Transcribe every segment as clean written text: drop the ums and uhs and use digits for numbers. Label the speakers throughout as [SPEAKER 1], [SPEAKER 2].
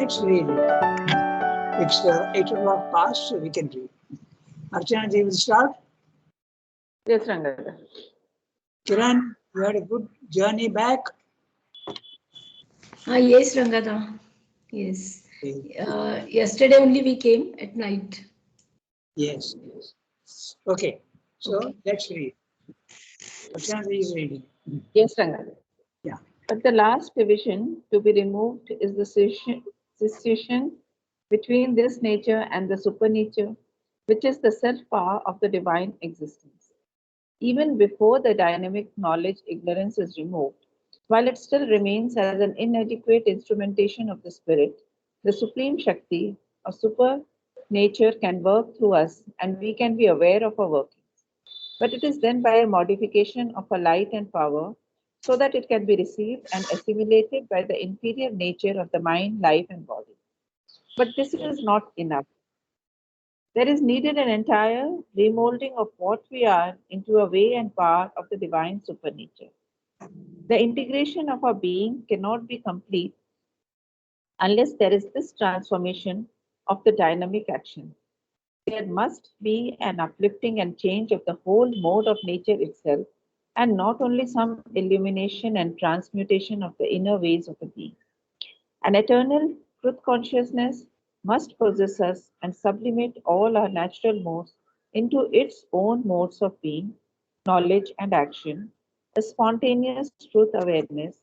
[SPEAKER 1] let's read it. It's 8 o'clock past, so we can read. Archana ji will start.
[SPEAKER 2] Yes, Rangada.
[SPEAKER 1] Kiran, you had a good journey back.
[SPEAKER 3] Yes, Rangada. Yes. Yesterday only we came at night.
[SPEAKER 1] Yes. Okay, so
[SPEAKER 3] Okay.
[SPEAKER 1] let's read. Archana ji is reading.
[SPEAKER 2] Yes, Rangada.
[SPEAKER 1] Yeah.
[SPEAKER 2] But the last division to be removed is the cessation between this nature and the supernature, which is the self power of the divine existence. Even before the dynamic knowledge, ignorance is removed, while it still remains as an inadequate instrumentation of the spirit, the supreme Shakti or super nature can work through us and we can be aware of our workings. But it is then by a modification of a light and power so that it can be received and assimilated by the inferior nature of the mind, life, and body. But this is not enough. There is needed an entire remolding of what we are into a way and power of the divine supernature. The integration of our being cannot be complete unless there is this transformation of the dynamic action. There must be an uplifting and change of the whole mode of nature itself, and not only some illumination and transmutation of the inner ways of the being. An eternal truth consciousness must possess us and sublimate all our natural modes into its own modes of being, knowledge, and action, a spontaneous truth awareness,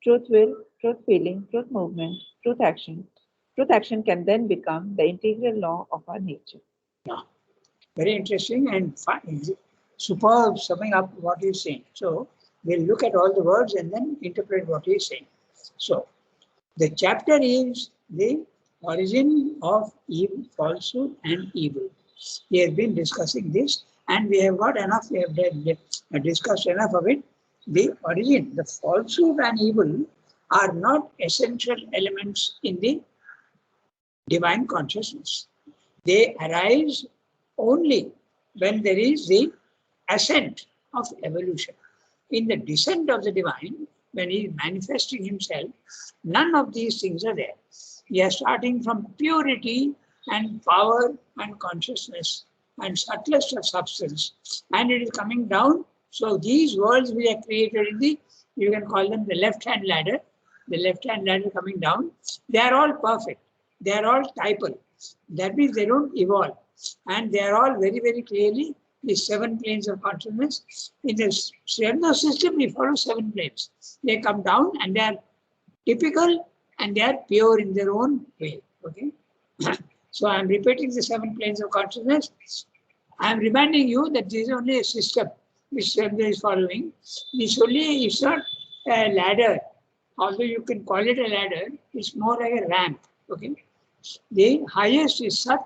[SPEAKER 2] truth will, truth feeling, truth movement, truth action. Truth action can then become the integral law of our nature.
[SPEAKER 1] Yeah. Very interesting and superb summing up what he's saying. So we'll look at all the words and then interpret what he's saying. So the chapter is the origin of evil, falsehood and evil. We have been discussing this and we have got enough, we have discussed enough of it. The origin, the falsehood and evil are not essential elements in the divine consciousness. They arise only when there is the ascent of evolution. In the descent of the divine, when he is manifesting himself, none of these things are there. We are starting from purity and power and consciousness and subtlest of substance, and it is coming down. So these worlds we have created in the, you can call them the left-hand ladder, coming down, they are all perfect. They are all typal. That means they don't evolve. And they are all very, very clearly the 7 planes of consciousness. In the Sriyamna system, we follow 7 planes. They come down and they are typical and they are pure in their own way. Okay. So I am repeating the 7 planes of consciousness. I am reminding you that this is only a system which Sriyamna is following. It's not a ladder. Although you can call it a ladder, it's more like a ramp. Okay. The highest is Sat,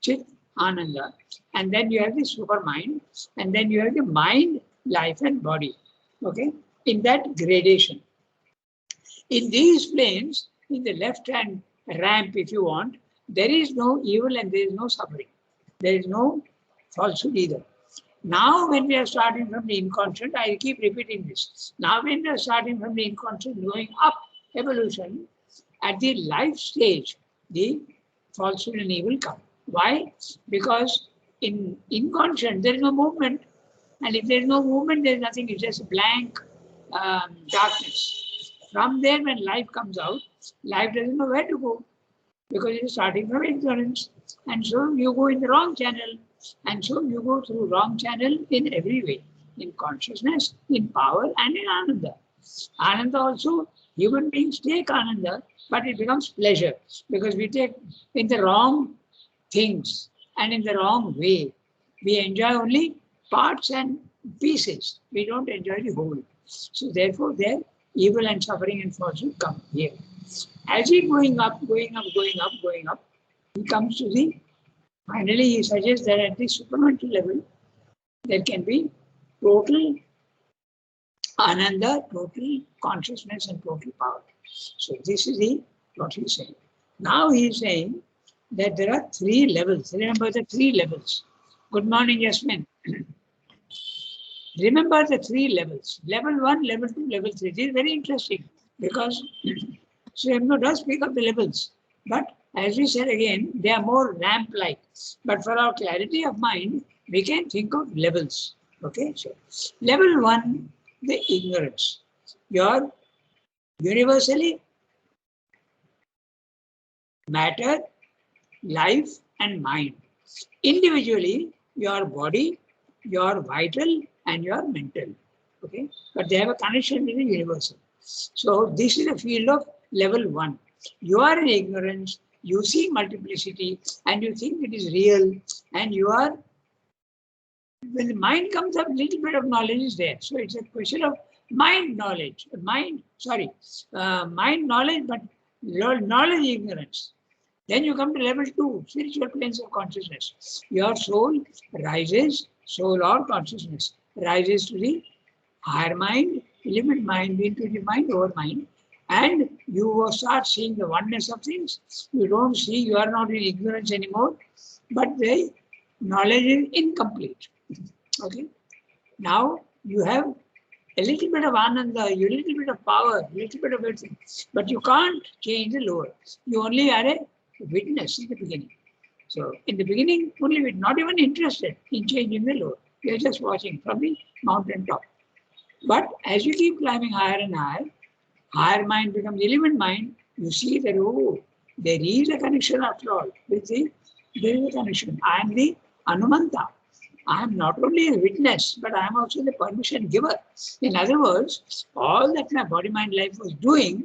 [SPEAKER 1] Chit, Ananda, and then you have the super mind, and then you have the mind, life, and body. Okay, in that gradation. In these planes, in the left-hand ramp, if you want, there is no evil and there is no suffering. There is no falsehood either. Now, when we are starting from the inconscient, I keep repeating this. Now, when we are starting from the inconscient, going up evolution, at the life stage, the falsehood and evil come. Why? Because in inconscient, there is no movement. And if there is no movement, there is nothing. It's just blank darkness. From there, when life comes out, life doesn't know where to go because it is starting from ignorance. And so you go in the wrong channel. And so you go through wrong channel in every way. In consciousness, in power, and in Ananda. Ananda also, human beings take Ananda, but it becomes pleasure because we take in the wrong things and in the wrong way. We enjoy only parts and pieces. We don't enjoy the whole. So therefore, there evil and suffering and falsehood come here. As he going up, he comes to the, finally he suggests that at the supramental level, there can be total Ananda, total consciousness and total power. So this is what he's saying. Now he's saying that there are 3 levels. Remember the 3 levels. Good morning, Yasmin. Remember the 3 levels. Level 1, level 2, level 3. This is very interesting because Sriyamna does speak of the levels. But as we said again, they are more lamp-like. But for our clarity of mind, we can think of levels. Okay, so level 1, the ignorance. Your universally matter, life, and mind. Individually, your body, your vital, and your mental. Okay, but they have a connection with the universal. So this is a field of level 1. You are in ignorance, you see multiplicity, and you think it is real, and you are, when the mind comes up, little bit of knowledge is there. So it's a question of mind knowledge, mind knowledge, but knowledge ignorance. Then you come to level 2, spiritual planes of consciousness. Your soul rises, soul or consciousness rises to the higher mind, limit mind, into the mind over mind, and you will start seeing the oneness of things. You don't see, you are not in ignorance anymore, but the knowledge is incomplete. Okay. Now you have a little bit of ananda, a little bit of power, a little bit of everything, but you can't change the lower. You only are a witness in the beginning. So in the beginning, only we're not even interested in changing the lower. You're just watching from the mountain top. But as you keep climbing higher and higher mind becomes element mind, you see that, oh, there is a connection after all. There is a connection. I am the Anumanta. I am not only a witness, but I am also the permission giver. In other words, all that my body, mind, life was doing,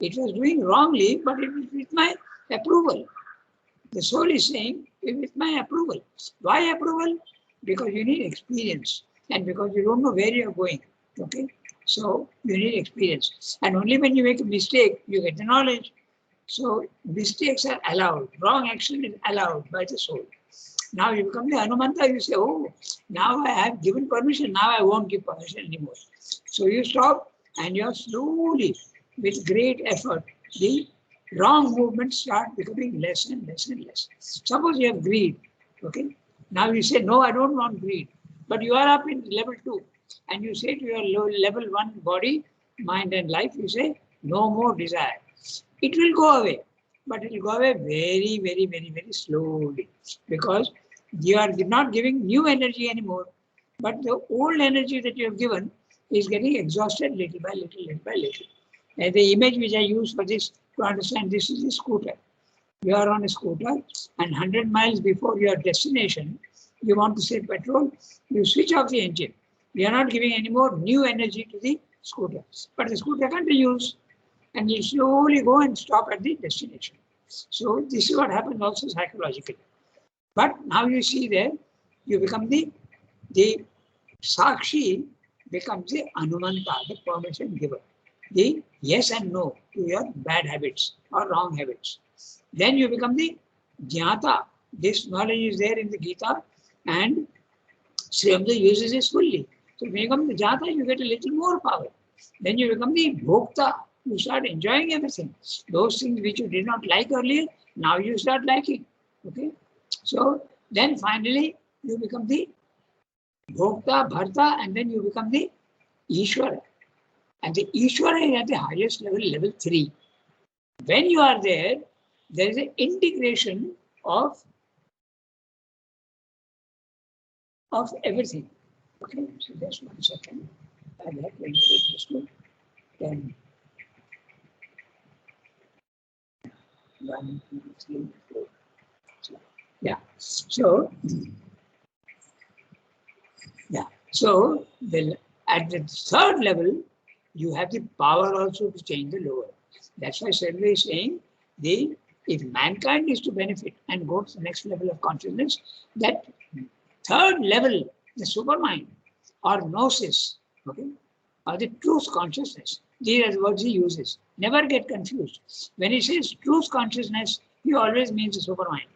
[SPEAKER 1] it was doing wrongly, but it was with my approval. The soul is saying, with my approval. Why approval? Because you need experience and because you don't know where you are going. Okay, so you need experience, and only when you make a mistake, you get the knowledge. So mistakes are allowed, wrong action is allowed by the soul. Now you become the Hanumanta, you say, oh, now I have given permission, now I won't give permission anymore. So you stop and you are slowly, with great effort, the wrong movements start becoming less and less and less. Suppose you have greed, okay? Now you say, no, I don't want greed, but you are up in level 2. And you say to your level 1 body, mind and life, you say, no more desire. It will go away, but it will go away very, very, very, very slowly because you are not giving new energy anymore. But the old energy that you have given is getting exhausted little by little, little by little. And the image which I use for this to understand this is a scooter. You are on a scooter and 100 miles before your destination, you want to save petrol, you switch off the engine. We are not giving any more new energy to the scooter. But the scooter continues and you slowly go and stop at the destination. So this is what happens also psychologically. But now you see there, you become the Sakshi becomes the Anumanta, the permission giver. The yes and no to your bad habits or wrong habits. Then you become the Jnata. This knowledge is there in the Gita and Sri Aurobindo uses it fully. So when you become the Jata, you get a little more power. Then you become the Bhokta. You start enjoying everything. Those things which you did not like earlier, now you start liking. Okay. So then finally you become the Bhokta, Bharta, and then you become the Ishvara. And the Ishvara is at the highest level, level 3. When you are there, there is an integration of everything. Okay, so just 1 second. I have to include this one. Then 1, 2, 3, 4. Yeah. So at the 3rd level, you have the power also to change the lower. That's why Sarve is saying if mankind is to benefit and go to the next level of consciousness, that 3rd level, the supermind or gnosis, okay, or the truth consciousness. These are the words he uses. Never get confused. When he says truth consciousness, he always means the supermind.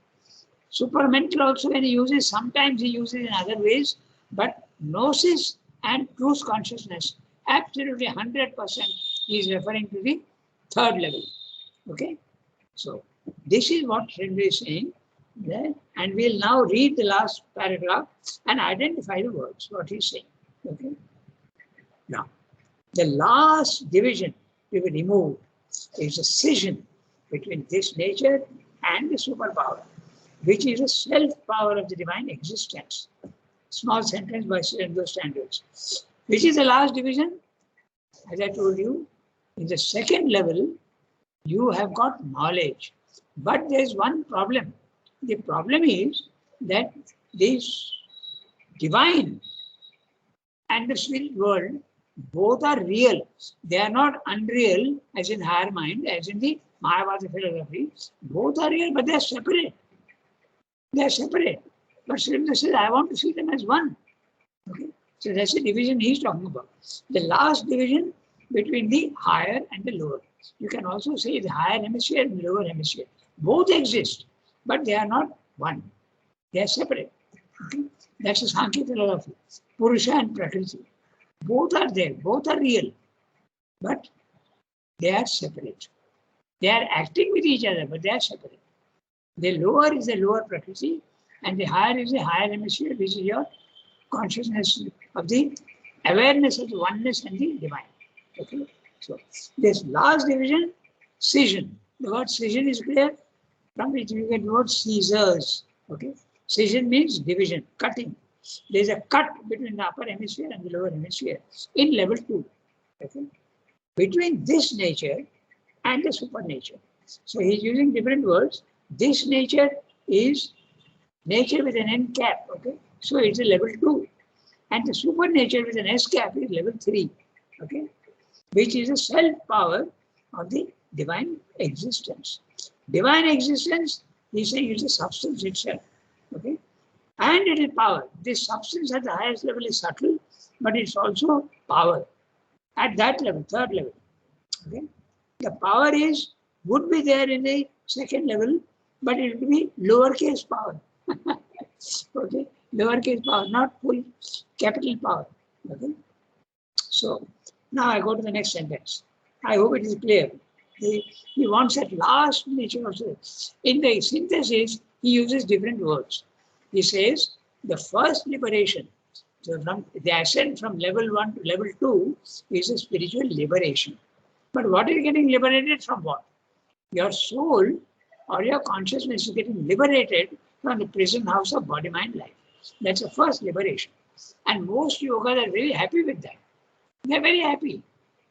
[SPEAKER 1] Supermental also when he uses, sometimes he uses in other ways, but gnosis and truth consciousness, absolutely 100% he is referring to the 3rd level. Okay, so this is what Sridhar is saying. And we'll now read the last paragraph and identify the words, what he's saying. Okay. Now, the last division we will remove is a scission between this nature and the superpower, which is a self-power of the divine existence. Small sentence by those standards. Which is the last division? As I told you, in the second level, you have got knowledge. But there's one problem. The problem is that this divine and the spirit world both are real. They are not unreal as in higher mind, as in the Mayavada philosophy. Both are real, but they are separate. They are separate. But Srimad says, I want to see them as one. Okay? So that's the division he's talking about. The last division between the higher and the lower. You can also say the higher hemisphere and the lower hemisphere. Both exist, but they are not one. They are separate. Okay? That's the Sankhya philosophy. Purusha and Prakriti. Both are there, both are real, but they are separate. They are acting with each other, but they are separate. The lower is the lower Prakriti, and the higher is the higher hemisphere, which is your consciousness of the awareness of the oneness and the divine. Okay? So this last division, scission. The word scission is clear, from which you get the word scissors. Okay? Scission means division, cutting. There is a cut between the upper hemisphere and the lower hemisphere in level 2. Okay? Between this nature and the supernature. So he is using different words. This nature is nature with an N cap. Okay? So it's a level 2. And the supernature with an S cap is level 3. Okay? Which is a self-power of the divine existence. Divine existence, he says, is the substance itself. Okay? And it is power. This substance at the highest level is subtle, but it's also power. At that level, third level. Okay? The power would be there in the second level, but it will be lowercase power. Okay? Lowercase power, not full capital power. Okay? So now I go to the next sentence. I hope it is clear. He wants that last nature also. In the synthesis, he uses different words. He says the first liberation, so from the ascent from level 1 to level 2 is a spiritual liberation. But what is getting liberated from what? Your soul or your consciousness is getting liberated from the prison house of body, mind, life. That's the first liberation. And most yogas are very happy with that. They're very happy.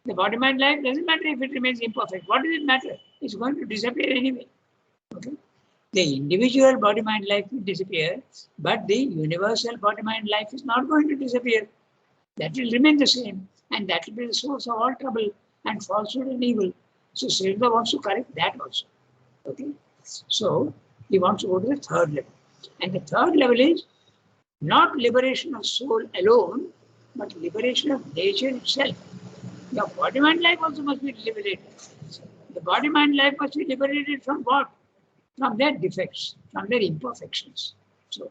[SPEAKER 1] The body, mind, life doesn't matter if it remains imperfect. What does it matter? It's going to disappear anyway. Okay? The individual body, mind, life will disappear, but the universal body, mind, life is not going to disappear. That will remain the same, and that will be the source of all trouble and falsehood and evil. So Sridhar wants to correct that also. Okay? So he wants to go to the third level. And the third level is not liberation of soul alone, but liberation of nature itself. Your body, mind, life also must be liberated. The body, mind, life must be liberated from what? From their defects, from their imperfections. So,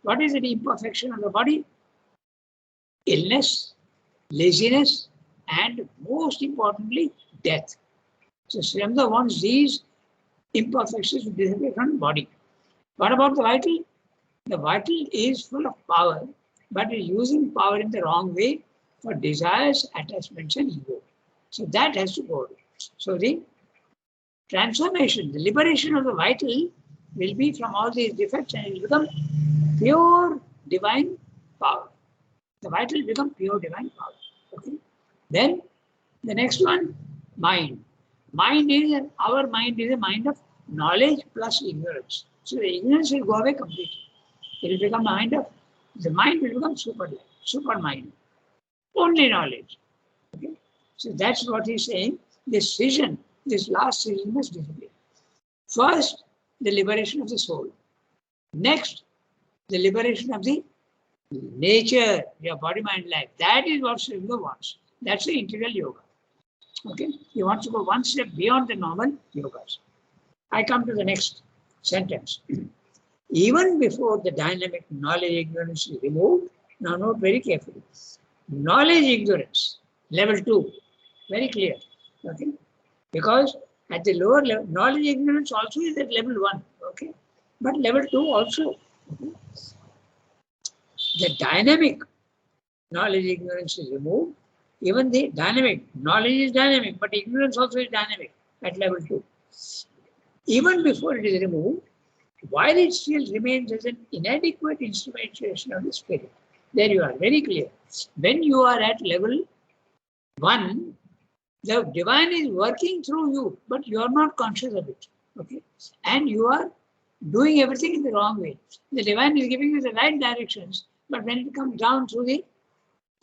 [SPEAKER 1] what is the imperfection of the body? Illness, laziness, and most importantly, death. So, Srimad wants these imperfections to disappear from the body. What about the vital? The vital is full of power, but is using power in the wrong way for desires, attachments, and ego. So, that has to go away. So, the transformation, the liberation of the vital will be from all these defects and it will become pure divine power. The vital will become pure divine power. Okay? Then the next one, mind. Our mind is a mind of knowledge plus ignorance. So the ignorance will go away completely. It will become the mind will become super mind. Only knowledge. Okay? So that's what he's saying. This scission, this last scission must disappear. First, the liberation of the soul. Next, the liberation of the nature, your body, mind, life. That is what Sridhar wants. That's the integral yoga. Okay? He wants to go one step beyond the normal yogas. I come to the next sentence. Even before the dynamic knowledge ignorance is removed, now note very carefully. Knowledge ignorance, level 2, very clear. Okay? Because at the lower level, knowledge ignorance also is at level 1. Okay? But level 2 also. Okay? The dynamic knowledge ignorance is removed. Even the dynamic knowledge is dynamic, but ignorance also is dynamic at level 2. even before it is removed, while it still remains as an inadequate instrumentation of the spirit. There you are, very clear. When you are at level 1, the divine is working through you, but you are not conscious of it. Okay, and you are doing everything in the wrong way. The divine is giving you the right directions, but when it comes down through the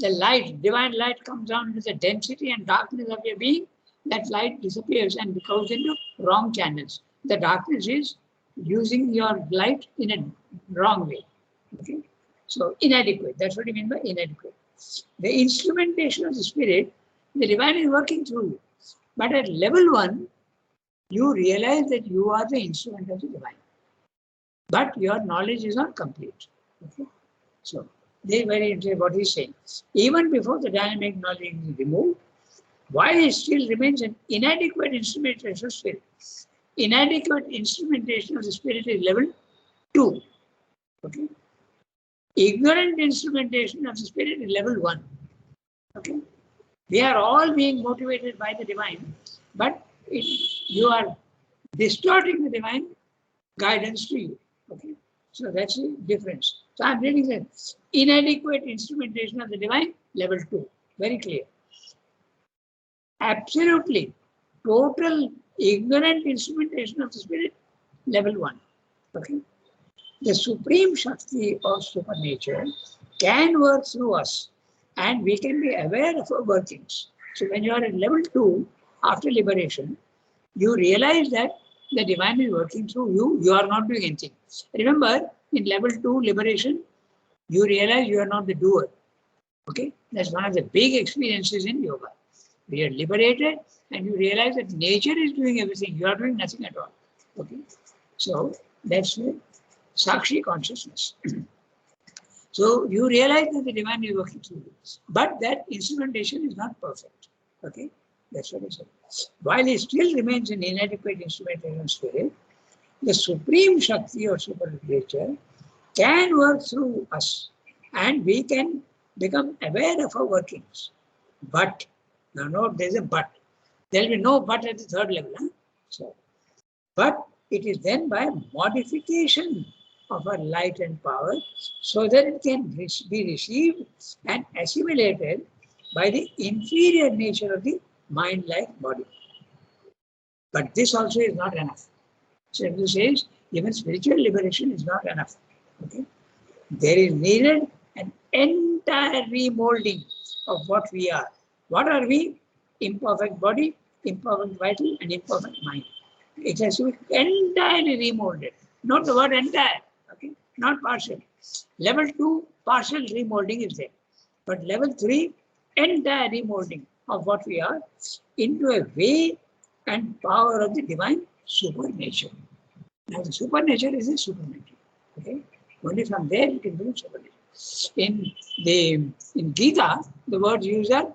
[SPEAKER 1] light, divine light comes down into the density and darkness of your being, that light disappears and goes into wrong channels. The darkness is using your light in a wrong way. Okay, so inadequate. That's what you mean by inadequate. The instrumentation of the spirit, the divine is working through you. But at level 1, you realize that you are the instrument of the divine. But your knowledge is not complete. Okay? So, this is very interesting what he's saying. Even before the dynamic knowledge is removed, while it still remains an inadequate instrumentation of spirit. Inadequate instrumentation of the spirit is level 2. Okay? Ignorant instrumentation of the spirit is level 1. Okay? We are all being motivated by the divine, but you are distorting the divine guidance to you. Okay, so that's the difference. So I'm reading that inadequate instrumentation of the divine, level 2, very clear. Absolutely, total ignorant instrumentation of the spirit, level 1. Okay, the supreme Shakti or supernature can work through us, and we can be aware of our workings. So when you are at level 2, after liberation, you realize that the divine is working through you, you are not doing anything. Remember, in level 2 liberation, you realize you are not the doer. Okay, that's one of the big experiences in yoga. We are liberated and you realize that nature is doing everything, you are doing nothing at all. Okay, so that's the Sakshi consciousness. So you realize that the divine is working through you, but that instrumentation is not perfect. Okay, that's what I said. While it still remains an inadequate instrumentation of spirit, the supreme Shakti or supernature can work through us and we can become aware of our workings. But, no, there's a but. There will be no but at the 3rd level. Huh? So, but it is then by modification of our light and power so that it can be received and assimilated by the inferior nature of the mind-like body. But this also is not enough. So it says even spiritual liberation is not enough. Okay? There is needed an entire remolding of what we are. What are we? Imperfect body, imperfect vital, and imperfect mind. It has to be entirely remolded. Not the word entire, okay? Not partial. Level 2, partial remolding is there. But level 3, entire remolding of what we are into a way and power of the divine supernature. Now the supernature is a supernature. Okay? Only from there you can bring supernature. In Gita, the words used are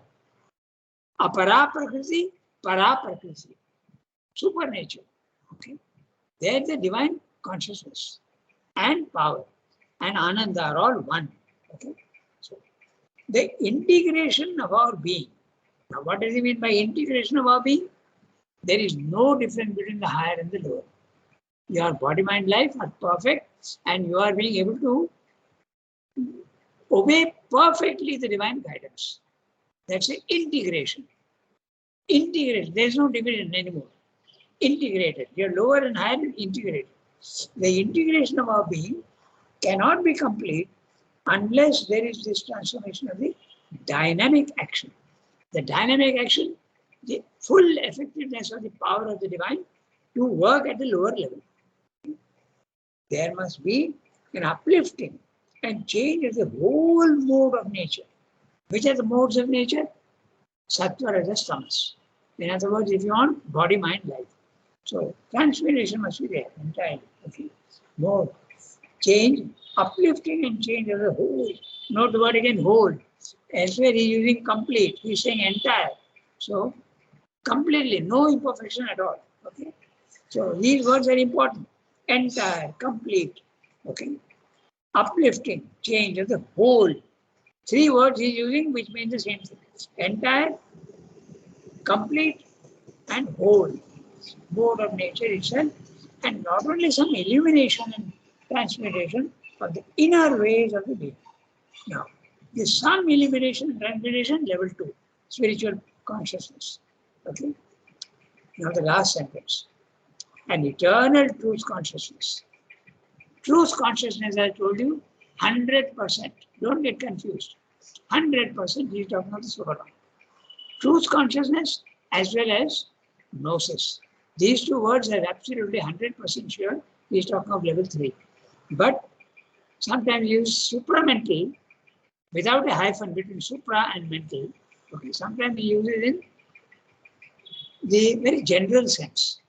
[SPEAKER 1] apara prakriti, para prakriti. Supernature. Okay? There the divine consciousness and power and ananda are all one. Okay? So the integration of our being. Now what does he mean by integration of our being? There is no difference between the higher and the lower. Your body, mind, life are perfect and you are being able to obey perfectly the divine guidance. That's the integration. Integrated. There is no division anymore. Integrated. Your lower and higher integrated. The integration of our being cannot be complete unless there is this transformation of the dynamic action. The dynamic action, the full effectiveness of the power of the divine to work at the lower level. There must be an uplifting and change of the whole mode of nature. Which are the modes of nature? Sattva, Rajas, Tamas. In other words, if you want body, mind, life. So transformation must be there entirely. Okay. Mode. Change, uplifting and change of the whole. Note the word again, whole. Elsewhere he is using complete. He is saying entire. So completely, no imperfection at all. Okay. So these words are important. Entire, complete. Okay. Uplifting, change of the whole. 3 words he is using which means the same thing. Entire, complete, and whole. Mode of nature itself and not only some illumination and transmutation of the inner ways of the being. Now, the some illumination and transmutation, level 2, spiritual consciousness. Okay. Now the last sentence, an eternal truth consciousness. Truth consciousness, I told you, 100%. Don't get confused. 100% he is talking about the Superman. Truth consciousness as well as gnosis. These two words are absolutely 100% sure he is talking of level 3. But sometimes use supramental without a hyphen between supra and mental. Okay, sometimes he uses it in the very general sense.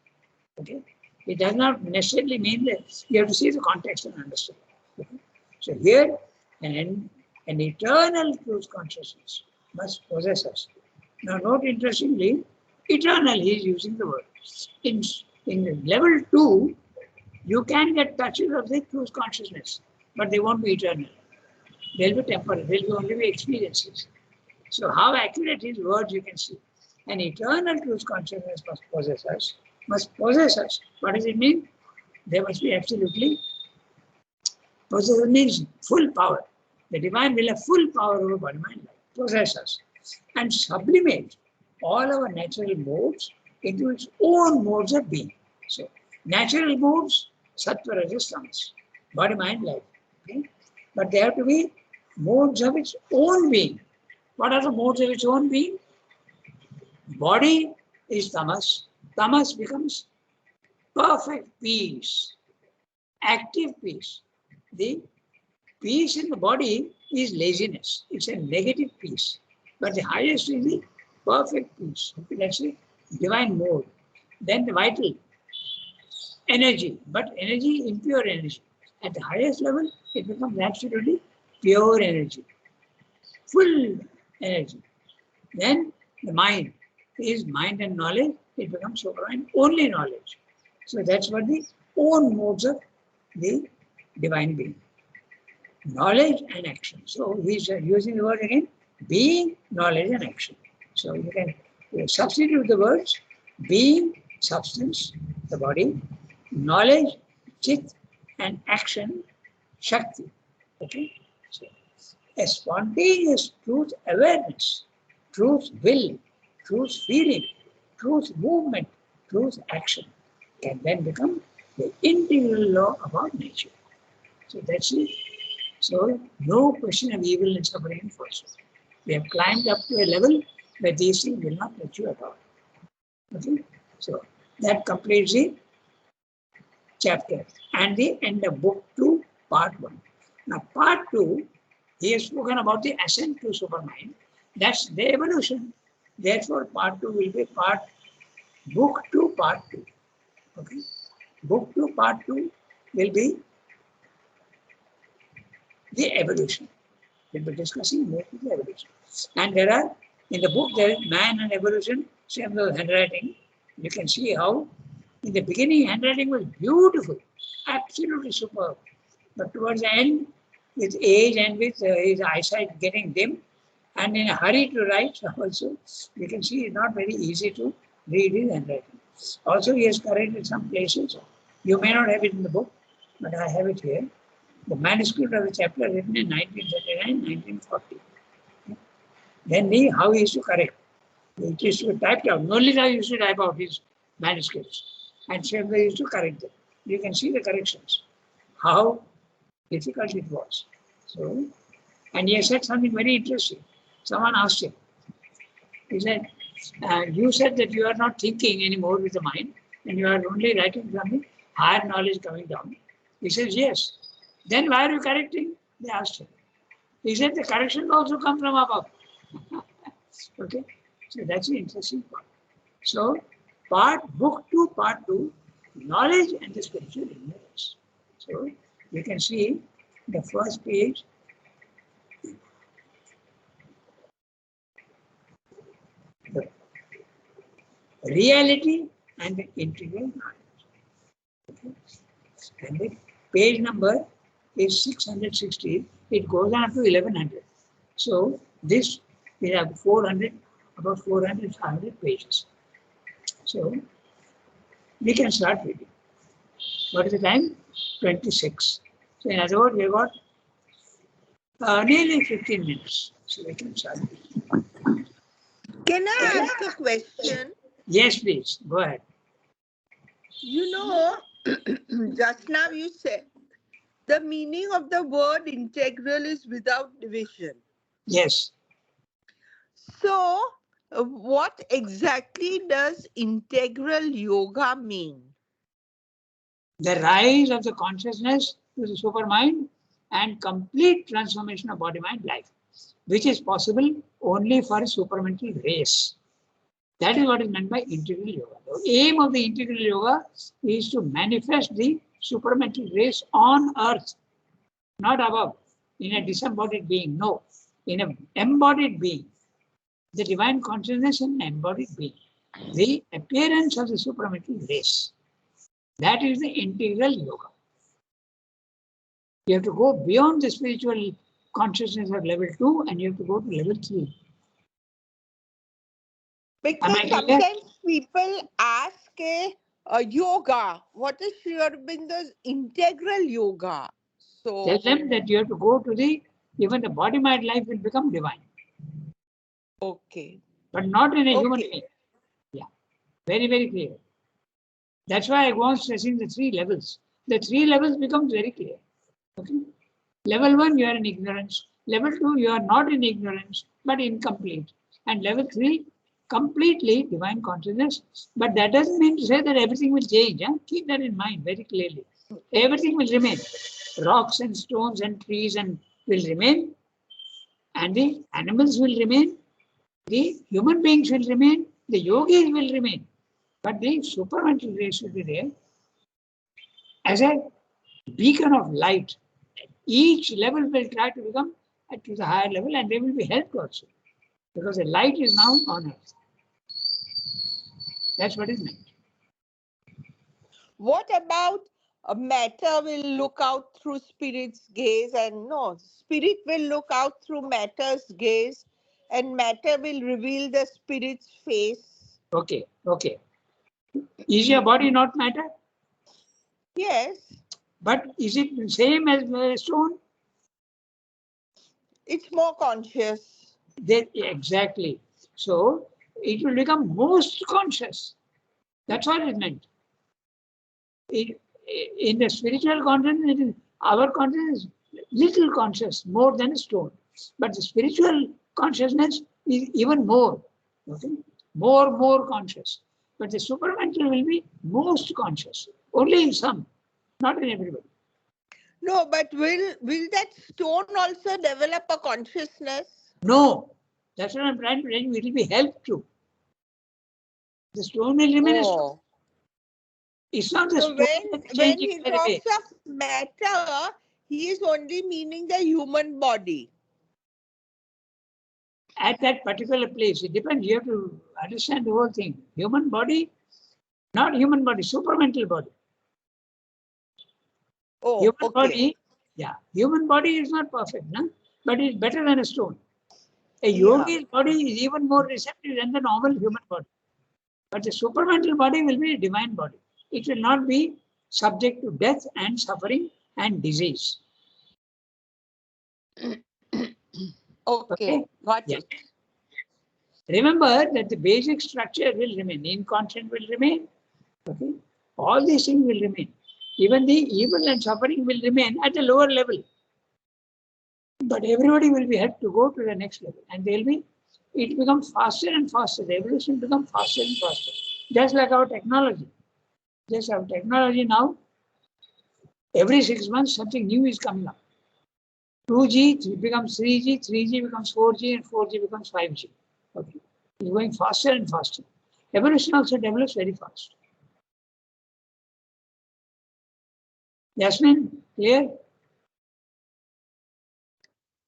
[SPEAKER 1] Okay, it does not necessarily mean that you have to see the context and understand. Okay? So here, an eternal truth consciousness must possess us. Now, note interestingly, eternal, he is using the word. In level 2, you can get touches of the truth consciousness, but they won't be eternal. They'll be temporary, they'll only be experiences. So how accurate his words you can see. An eternal truth consciousness must possess us. Must possess us. What does it mean? There must be absolutely, possess means full power. The divine will have full power over body, mind, life. Possess us. And sublimate all our natural modes into its own modes of being. So, natural modes, sattva, rajas, tamas, body, mind, life. Okay? But they have to be modes of its own being. What are the modes of its own being? Body is tamas. Tamas becomes perfect peace, active peace. The peace in the body is laziness. It's a negative peace. But the highest is the perfect peace. Okay, that's the divine mode. Then the vital energy, but energy, impure energy. At the highest level, it becomes absolutely pure energy, full energy. Then the mind is mind and knowledge, it becomes super and only knowledge. So that's what the own modes of the divine being. Knowledge and action. So he's using the word again, being, knowledge and action. So you can substitute the words being, substance, the body, knowledge, chit, and action, shakti. Okay? So a spontaneous truth awareness, truth will, truth feeling, truth movement, truth action can then become the integral law about nature. So that's it. So no question of evil and suffering and falsehood. We have climbed up to a level where these things will not let you at all. Okay? So that completes the chapter and the end of book 2, part 1. Now part 2, he has spoken about the ascent to supermind. That's the evolution. Therefore, part 2 will be book 2, part 2. Okay? Book 2, part 2 will be the evolution. We'll be discussing more the evolution. And there are, in the book, there is man and evolution, same as handwriting. You can see how, in the beginning, handwriting was beautiful, absolutely superb. But towards the end, with age and with his eyesight getting dim, and in a hurry to write also, you can see it's not very easy to read his handwriting. Also, he has corrected some places. You may not have it in the book, but I have it here. The manuscript of the chapter written in 1939, 1940. Then how he used to correct. It used to be typed out. Nolita used to type out his manuscripts. And Shendra used to correct them. You can see the corrections. How difficult it was. So, and he said something very interesting. Someone asked him. He said, you said that you are not thinking anymore with the mind, and you are only writing from the higher knowledge coming down. He says, yes. Then why are you correcting? They asked him. He said, the corrections also come from above. Okay, so that's the interesting part. So, book 2, part 2, knowledge and the spiritual ignorance. So, you can see the first page. The reality and the integral knowledge. Okay. And the page number is 660. It goes on to 1100. So this we have about 400, 500 pages. So we can start reading. What is the time? 26. So in other words, we got nearly 15 minutes. So we can start.
[SPEAKER 4] Can I ask a question?
[SPEAKER 1] Yes, please. Go ahead.
[SPEAKER 4] You know, just now you said the meaning of the word integral is without division.
[SPEAKER 1] Yes.
[SPEAKER 4] So, what exactly does integral yoga mean?
[SPEAKER 1] The rise of the consciousness to the supermind and complete transformation of body-mind life, which is possible only for a supramental race. That is what is meant by integral yoga. The aim of the integral yoga is to manifest the supramental race on earth, not above, in a disembodied being. No, in an embodied being. The divine consciousness in an embodied being. The appearance of the supramental race. That is the integral yoga. You have to go beyond the spiritual consciousness of level 2 and you have to go to level 3.
[SPEAKER 4] Because sometimes people ask yoga, what is Sri Aurobindo's integral yoga? So
[SPEAKER 1] tell them that you have to go to the, even the body-mind life will become divine.
[SPEAKER 4] Okay.
[SPEAKER 1] But not in a human being. Yeah, very, very clear. That's why I go on stressing the 3 levels. The 3 levels becomes very clear. Okay. Level 1, you are in ignorance. Level 2, you are not in ignorance, but incomplete. And level 3, completely divine consciousness. But that doesn't mean to say that everything will change. Huh? Keep that in mind very clearly. Everything will remain. Rocks and stones and trees and will remain. And the animals will remain. The human beings will remain. The yogis will remain. But the supramental race will be there as a beacon of light. Each level will try to become to the higher level and they will be helped also. Because the light is now on earth. That's what is meant.
[SPEAKER 4] What about matter will look out through spirit's gaze, and no, spirit will look out through matter's gaze and matter will reveal the spirit's face?
[SPEAKER 1] Okay, okay. Is your body not matter?
[SPEAKER 4] Yes.
[SPEAKER 1] But is it the same as the stone?
[SPEAKER 4] It's more conscious.
[SPEAKER 1] Exactly. So it will become most conscious. That's what it meant. In the spiritual consciousness, our consciousness is little conscious, more than a stone. But the spiritual consciousness is even more. Okay? More conscious. But the supramental will be most conscious. Only in some, not in everybody.
[SPEAKER 4] No, but will that stone also develop a consciousness?
[SPEAKER 1] No. That's what I'm trying to tell you. It will be helped to. The stone will remain a stone. It's not the stone that
[SPEAKER 4] When he
[SPEAKER 1] changing very
[SPEAKER 4] talks
[SPEAKER 1] way.
[SPEAKER 4] of matter, he is only meaning the human body.
[SPEAKER 1] At that particular place, it depends. You have to understand the whole thing. Human body, not human body, supramental body.
[SPEAKER 4] Oh,
[SPEAKER 1] human
[SPEAKER 4] okay.
[SPEAKER 1] body, yeah. Human body is not perfect, no? But it's better than a stone. A
[SPEAKER 4] Yeah.
[SPEAKER 1] yogi's body is even more receptive than the normal human body. But the supramental body will be a divine body. It will not be subject to death and suffering and disease.
[SPEAKER 4] Okay, got
[SPEAKER 1] Yeah.
[SPEAKER 4] it.
[SPEAKER 1] Remember that the basic structure will remain. Inconscient will remain. Okay. All these things will remain. Even the evil and suffering will remain at a lower level. But everybody will be helped to go to the next level. And it becomes faster and faster. The evolution becomes faster and faster. Just like our technology. Just our technology now, every 6 months something new is coming up. 2G becomes 3G, 3G becomes 4G, and 4G becomes 5G. Okay. It's going faster and faster. Evolution also develops very fast. Yasmin, clear?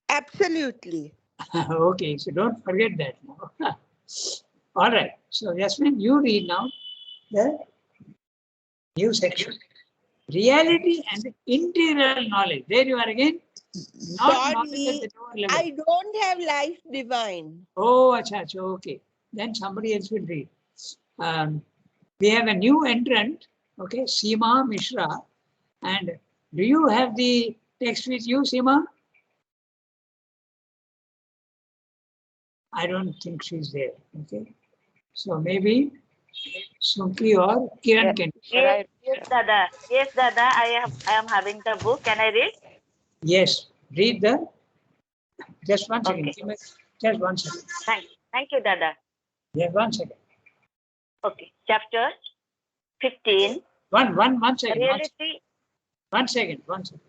[SPEAKER 4] Absolutely.
[SPEAKER 1] Okay, so don't forget that now. All right. So Yasmin, you read now the new section. Reality and integral knowledge. There you are again. Not knowledge at the lower level.
[SPEAKER 4] I don't have life divine.
[SPEAKER 1] Oh, acha, okay. Then somebody else will read. We have a new entrant, okay, Seema Mishra. And do you have the text with you, Seema? I don't think she's there. Okay. So maybe Sunki or Kiran can.
[SPEAKER 5] Yes, Dada. Yes, Dada. I am having the book. Can I read?
[SPEAKER 1] Yes. Read the. Just 1 second.
[SPEAKER 5] Okay.
[SPEAKER 1] Just 1 second.
[SPEAKER 5] Thank you, Dada.
[SPEAKER 1] Just 1 second.
[SPEAKER 5] Okay. Chapter 15.
[SPEAKER 1] One second.
[SPEAKER 5] Reality.
[SPEAKER 1] 1 second. 1 second.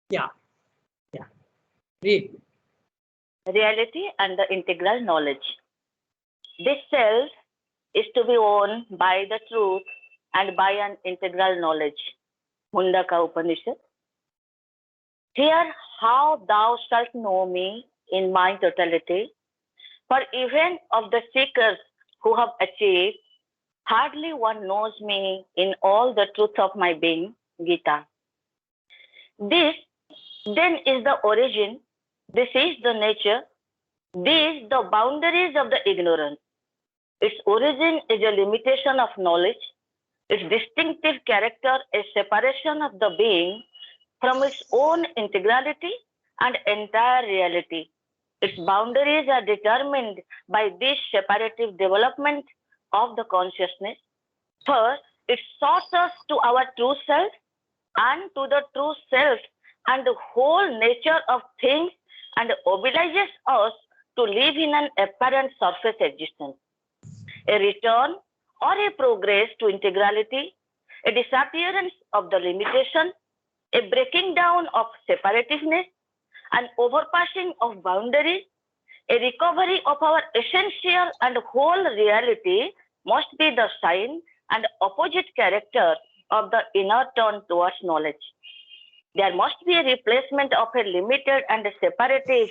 [SPEAKER 1] Yeah. Read.
[SPEAKER 5] Reality and the integral knowledge. This self is to be owned by the truth and by an integral knowledge. Mundaka Upanishad. Hear how thou shalt know me in my totality. For even of the seekers who have achieved, hardly one knows me in all the truth of my being, Gita. This then is the origin, this is the nature, these the boundaries of the ignorance. Its origin is a limitation of knowledge, its distinctive character a separation of the being from its own integrality and entire reality. Its boundaries are determined by this separative development of the consciousness. First, it sorts us to our true self and to the true self and the whole nature of things and obliges us to live in an apparent surface existence. A return or a progress to integrality, a disappearance of the limitation, a breaking down of separativeness, an overpassing of boundaries, a recovery of our essential and whole reality must be the sign and opposite character of the inner turn towards knowledge. There must be a replacement of a limited and a separative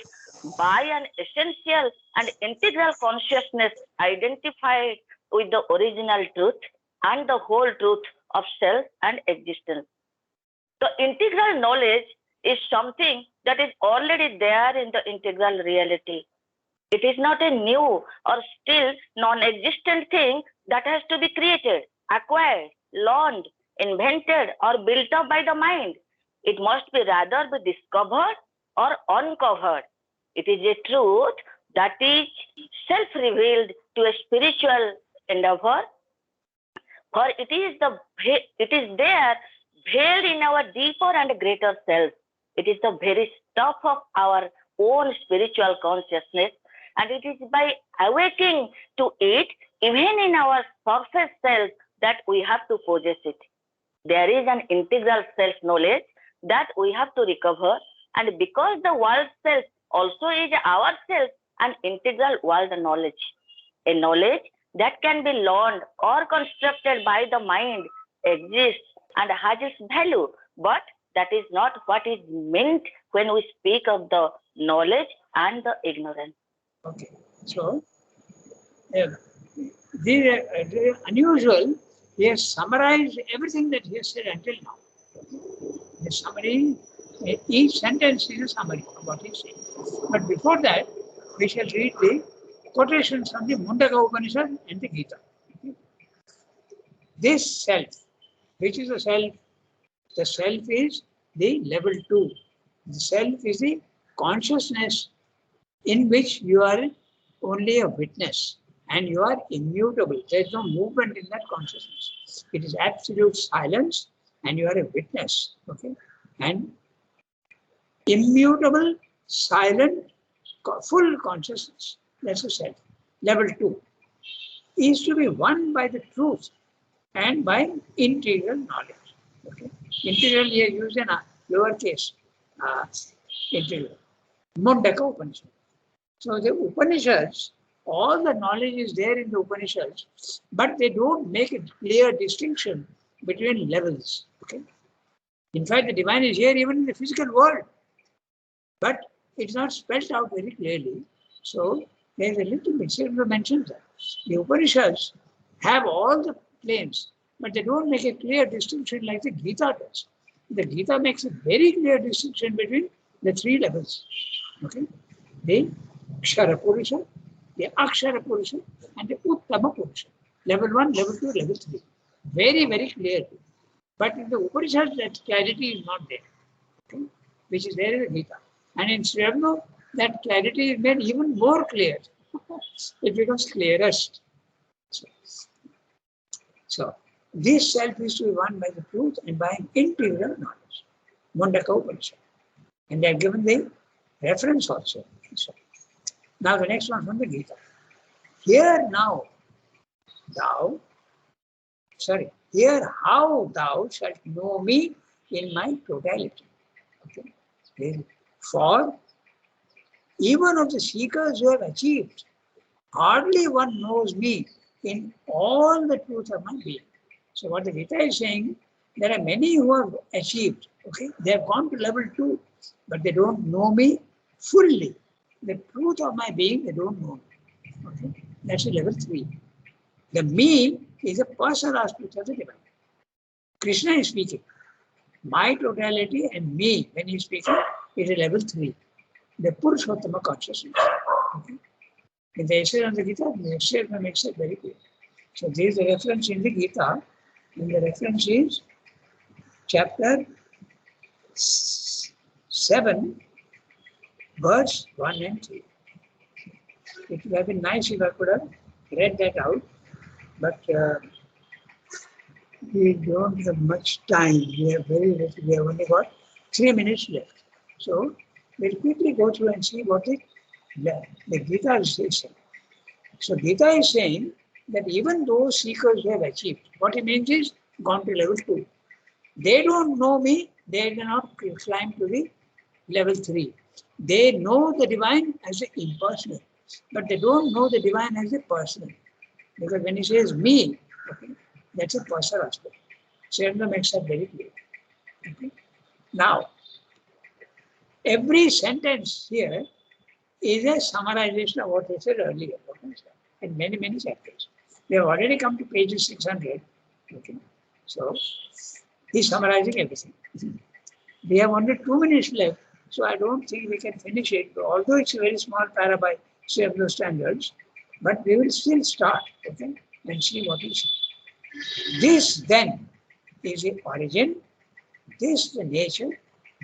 [SPEAKER 5] by an essential and integral consciousness identified with the original truth and the whole truth of self and existence. The integral knowledge is something that is already there in the integral reality. It is not a new or still non-existent thing that has to be created, acquired, learned, invented, or built up by the mind. It must be rather be discovered or uncovered. It is a truth that is self-revealed to a spiritual endeavor, for it is there veiled in our deeper and greater self. It is the very stuff of our own spiritual consciousness, and it is by awaking to it, even in our surface self, that we have to possess it. There is an integral self-knowledge that we have to recover, and because the world self also is ourself, an integral world knowledge, a knowledge that can be learned or constructed by the mind, exists and has its value, but that is not what is meant when we speak of the knowledge and the ignorance.
[SPEAKER 1] Okay. So, the unusual, he has summarized everything that he has said until now. The summary, each sentence is a summary of what he said. But before that, we shall read the quotations from the Mundaka Upanishad and the Gita. This self, which is the self is the level 2. The self is the consciousness in which you are only a witness and you are immutable. There is no movement in that consciousness. It is absolute silence and you are a witness. Okay, and immutable, silent, full consciousness. That's the self. Level 2 is to be won by the truth and by integral knowledge. Okay, integral here used in a lowercase integral. Mundaka Upanishad. So the Upanishads, all the knowledge is there in the Upanishads, but they don't make a clear distinction between levels. Okay. In fact, the divine is here even in the physical world, but it's not spelled out very clearly. So there's a little bit. Srila mentions that the Upanishads have all the claims, but they don't make a clear distinction like the Gita does. The Gita makes a very clear distinction between the 3 levels. Okay, the Kshara Purusha, the Akshara Purusha, and the Uttama Purusha. Level 1, level 2, level 3. very, very clearly. But in the Upanishads, that clarity is not there, okay? Which is there in the Gita. And in Sriyamno, that clarity is made even more clear. It becomes clearest. So, this self is to be won by the truth and by an integral knowledge. Mundaka Upanishad. And they are given the reference also. So, now the next one from the Gita. Here now, here how thou shalt know me in my totality. Okay. For even of the seekers who have achieved, hardly one knows me in all the truth of my being. So what the Gita is saying, there are many who have achieved. Okay, they have gone to level 2, but they don't know me fully. The truth of my being, they don't know me. Okay, that's the level 3. The me is a personal aspect of the divine. Krishna is speaking. My totality and me, when he is speaking, is a level 3. The Purushottama consciousness. Okay. In the essay on the Gita, the essay makes it very clear. So there is a reference in the Gita, and the reference is chapter 7, verse 1 and 3. It would have been nice if I could have read that out, but we don't have much time. We have very little. We have only got 3 minutes left. So we'll quickly go through and see what the Gita is saying. So Gita is saying that even those seekers who have achieved, what it means is gone to level 2. They don't know me, they cannot climb to the level 3. They know the divine as an impersonal, but they don't know the divine as a personal. Because when he says me, okay, that's a personal aspect. Sriyamno makes that very clear. Okay. Now, every sentence here is a summarization of what I said earlier, okay, in many, many chapters. We have already come to pages 600. Okay. So, he's summarizing everything. We have only 2 minutes left, so I don't think we can finish it, although it's a very small para by Sriyamno standards, but we will still start, okay, and see what is. This then is the origin, this the nature,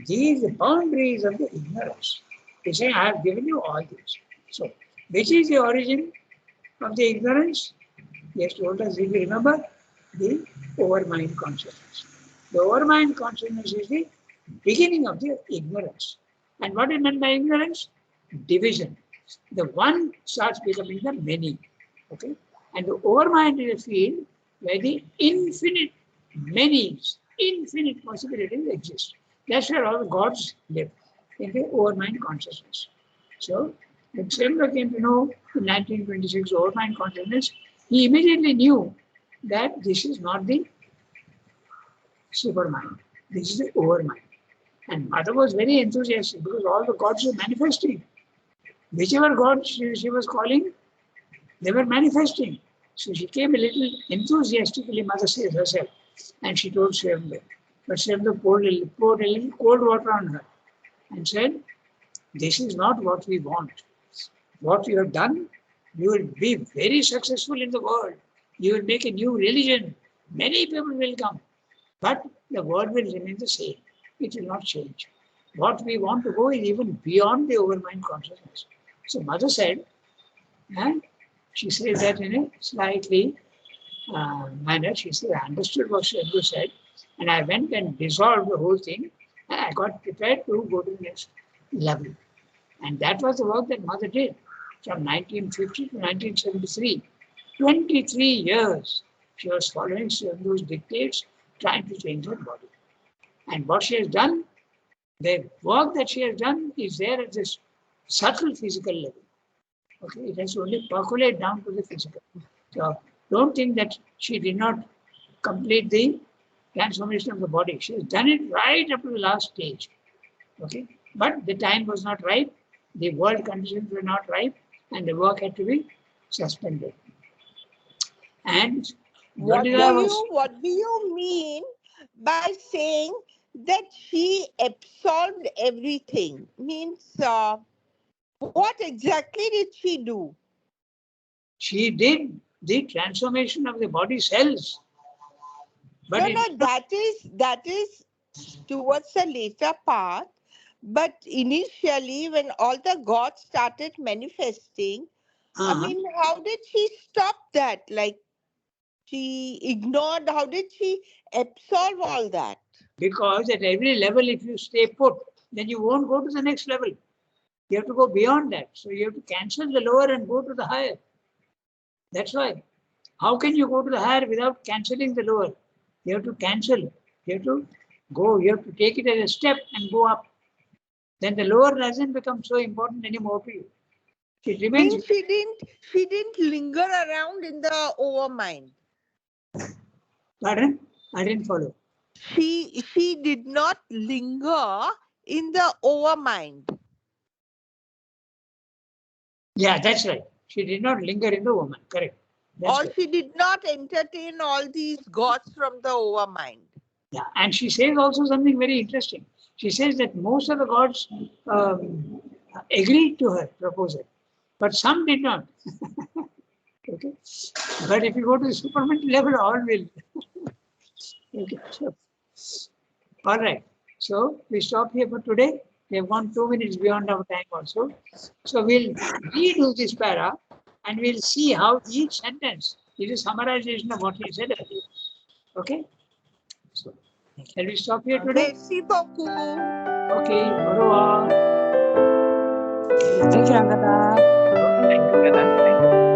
[SPEAKER 1] these the boundaries of the ignorance. He's saying, I have given you all this. So, which is the origin of the ignorance? He has told us, if you remember, the overmind consciousness. The overmind consciousness is the beginning of the ignorance. And what is meant by ignorance? Division. The one starts becoming the many. Okay? And the overmind is a field where the infinite possibilities exist. That's where all the gods live, in the overmind consciousness. So, when Sriyamno came to know in 1926 overmind consciousness, he immediately knew that this is not the supermind, this is the overmind. And Mother was very enthusiastic because all the gods were manifesting. Whichever god she was calling, they were manifesting. So she came a little enthusiastically, Mother says herself, and she told Sriyamno. But Sriyamno poured a little cold water on her and said, this is not what we want. What you have done, you will be very successful in the world. You will make a new religion. Many people will come. But the world will remain the same. It will not change. What we want to go is even beyond the overmind consciousness. So Mother said, and she said that in a slightly manner, she said, I understood what Sriyamno said, and I went and dissolved the whole thing, and I got prepared to go to the next level. And that was the work that Mother did from 1950 to 1973. 23 years she was following Sriyamno's dictates, trying to change her body. And what she has done, the work that she has done is there at this subtle physical level. Okay, it has to only percolate down to the physical. So don't think that she did not complete the transformation of the body. She has done it right up to the last stage. Okay, but the time was not right, the world conditions were not right, and the work had to be suspended. And
[SPEAKER 4] What do you mean by saying that she absorbed everything? Means what exactly did she do?
[SPEAKER 1] She did the transformation of the body cells. But
[SPEAKER 4] No,
[SPEAKER 1] it-
[SPEAKER 4] no, that is towards the later path. But initially, when all the gods started manifesting, I
[SPEAKER 1] Uh-huh.
[SPEAKER 4] mean, how did she stop that? Like, she ignored, how did she absorb all that?
[SPEAKER 1] Because at every level, if you stay put, then you won't go to the next level. You have to go beyond that. So you have to cancel the lower and go to the higher. That's why. How can you go to the higher without cancelling the lower? You have to cancel. You have to go. You have to take it as a step and go up. Then the lower doesn't become so important anymore to you. It remains.
[SPEAKER 4] Means she didn't linger around in the overmind.
[SPEAKER 1] Pardon? I didn't follow.
[SPEAKER 4] She did not linger in the overmind.
[SPEAKER 1] Yeah, that's right. She did not linger in the woman. Correct. That's
[SPEAKER 4] Or
[SPEAKER 1] right.
[SPEAKER 4] she did not entertain all these gods from the overmind.
[SPEAKER 1] Yeah, and she says also something very interesting. She says that most of the gods agreed to her proposal, but some did not. Okay, but if you go to the supermental level, all will. Okay, so, all right. So we stop here for today. We have gone 2 minutes beyond our time also. So we'll redo this para and we'll see how each sentence is a summarization of what he said earlier. Okay. So shall we stop here today?
[SPEAKER 4] Merci beaucoup.
[SPEAKER 1] Okay. Au revoir.
[SPEAKER 2] Thank you, Rangada.
[SPEAKER 1] Thank you.
[SPEAKER 2] Thank you.